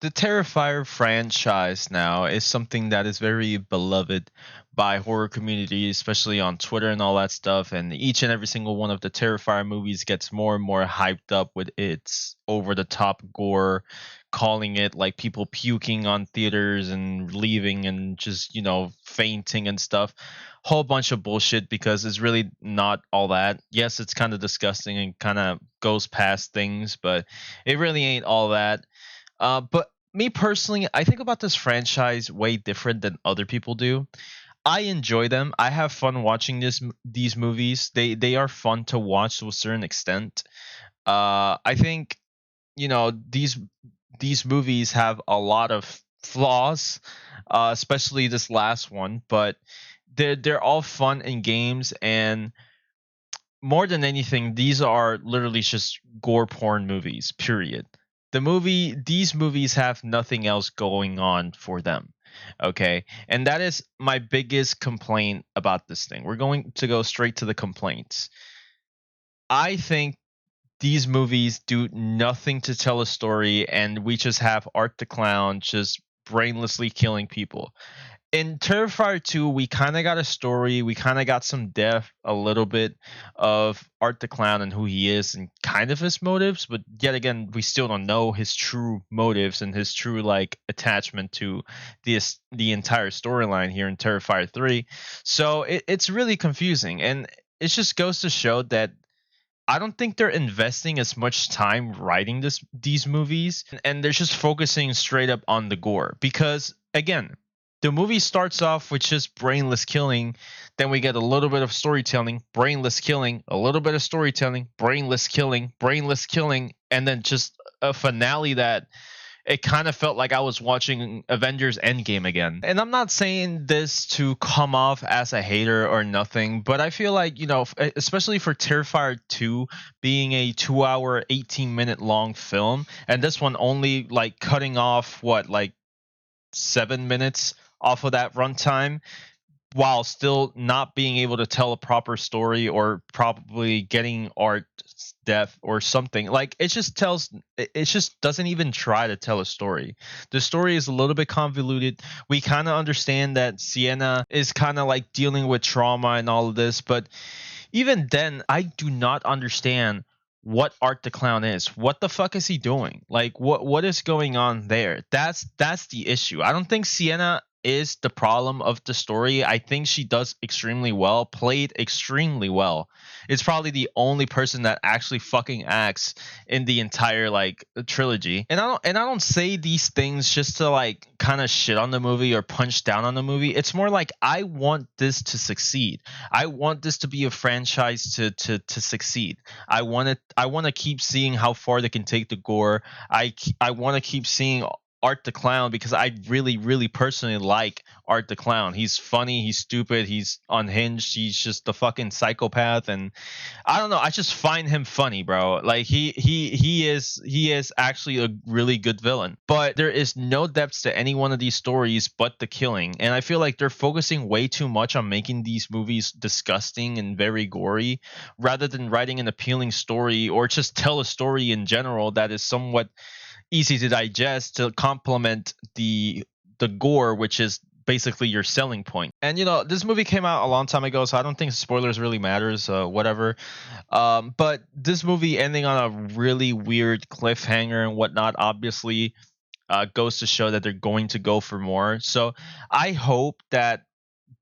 The Terrifier franchise now is something that is very beloved by horror community, especially on Twitter and all that stuff. And each and every single one of the Terrifier movies gets more and more hyped up with its over the top gore, calling it like people puking on theaters and leaving and just, fainting and stuff. Whole bunch of bullshit because it's really not all that. Yes, it's kind of disgusting and kind of goes past things, but it really ain't all that. But me personally, I think about this franchise way different than other people do. I enjoy them. I have fun watching these movies. They are fun to watch to a certain extent. I think these movies have a lot of flaws, especially this last one. But they're all fun and games, and more than anything, these are literally just gore porn movies, period. These movies have nothing else going on for them. Okay. And that is my biggest complaint about this thing. We're going to go straight to the complaints. I think these movies do nothing to tell a story, and we just have Art the Clown just brainlessly killing people. In Terrifier 2, we kind of got a story. We kind of got some depth, a little bit of Art the Clown and who he is and kind of his motives. But yet again, we still don't know his true motives and his true like attachment to the entire storyline here in Terrifier 3. So it's really confusing, and it just goes to show that I don't think they're investing as much time writing these movies, and they're just focusing straight up on the gore. Because again, the movie starts off with just brainless killing, then we get a little bit of storytelling, brainless killing, a little bit of storytelling, brainless killing, and then just a finale that it kind of felt like I was watching Avengers Endgame again. And I'm not saying this to come off as a hater or nothing, but I feel like, especially for Terrifier 2 being a 2 hour, 18-minute long film, and this one only like cutting off what, like 7 minutes off of that runtime, while still not being able to tell a proper story or probably getting art depth or something. Like it just doesn't even try to tell a story. The story is a little bit convoluted. We kind of understand that Sienna is kind of like dealing with trauma and all of this, but even then I do not understand what Art the Clown is. What the fuck is he doing? Like what is going on there? That's the issue. I don't think Sienna is the problem of the story. I think she does extremely well, played extremely well. It's probably the only person that actually fucking acts in the entire like trilogy. And I don't say these things just to like kind of shit on the movie or punch down on the movie. It's more like I want this to succeed. I want this to be a franchise to succeed. I want to keep seeing how far they can take the gore. I want to keep seeing Art the Clown because I really, really personally like Art the Clown. He's funny, he's stupid, he's unhinged, he's just a fucking psychopath, and I don't know. I just find him funny, bro. Like he is actually a really good villain. But there is no depth to any one of these stories but the killing, and I feel like they're focusing way too much on making these movies disgusting and very gory, rather than writing an appealing story or just tell a story in general that is somewhat easy to digest to complement the gore, which is basically your selling point. And this movie came out a long time ago, so I don't think spoilers really matters. Whatever. But this movie ending on a really weird cliffhanger and whatnot, obviously, goes to show that they're going to go for more. So I hope that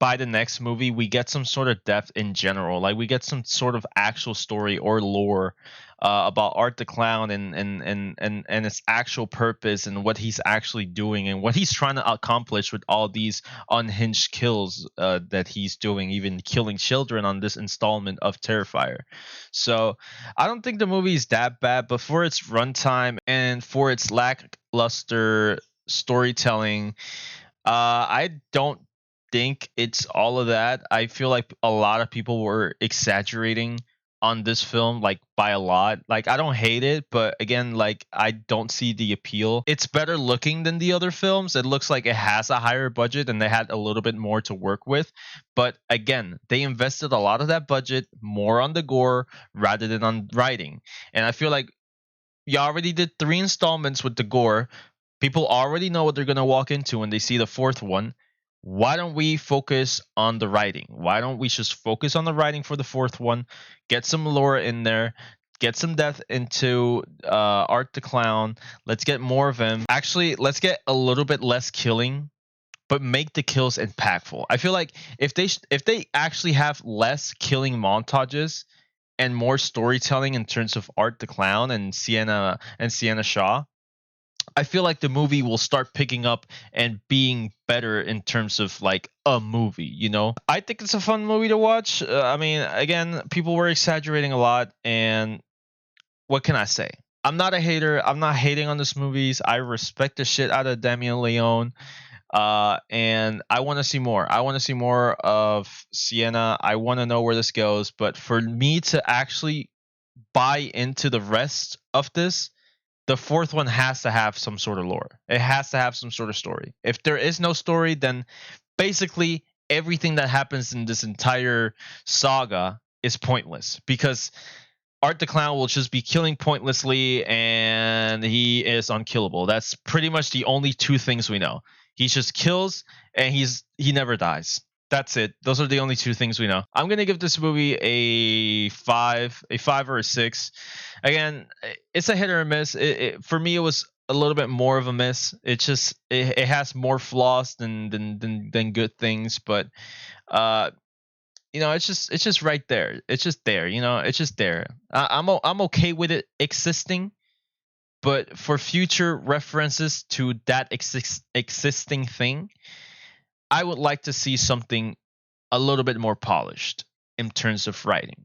by the next movie we get some sort of depth in general, like we get some sort of actual story or lore about Art the Clown and its actual purpose and what he's actually doing and what he's trying to accomplish with all these unhinged kills that he's doing, even killing children on this installment of Terrifier. So I don't think the movie is that bad, but for its runtime and for its lackluster storytelling, I don't think it's all of that. I feel like a lot of people were exaggerating on this film, like by a lot. Like I don't hate it, but again, like I don't see the appeal. It's better looking than the other films. It looks like it has a higher budget and they had a little bit more to work with. But again, they invested a lot of that budget more on the gore rather than on writing. And I feel like you already did 3 installments with the gore. People already know what they're going to walk into when they see the fourth one. Why don't we focus on the writing? Why don't we just focus on the writing for the fourth one? Get some lore in there. Get some depth into Art the Clown. Let's get more of him. Actually, let's get a little bit less killing, but make the kills impactful. I feel like if they actually have less killing montages and more storytelling in terms of Art the Clown and Sienna Shaw, I feel like the movie will start picking up and being better in terms of like a movie, you know? I think it's a fun movie to watch. I mean, again, people were exaggerating a lot, and what can I say? I'm not a hater. I'm not hating on this movies. I respect the shit out of Damien Leone. And I want to see more. I want to see more of Sienna. I want to know where this goes. But for me to actually buy into the rest of this, the fourth one has to have some sort of lore. It has to have some sort of story. If there is no story, then basically everything that happens in this entire saga is pointless, because Art the Clown will just be killing pointlessly and he is unkillable. That's pretty much the only two things we know. He just kills and he never dies. That's it. Those are the only two things we know. I'm gonna give this movie a five or a six. Again, it's a hit or a miss. For me, it was a little bit more of a miss. It has more flaws than good things, but you know, it's just right there. It's just there. You know, it's just there. I'm okay with it existing, but for future references to that existing thing, I would like to see something a little bit more polished in terms of writing.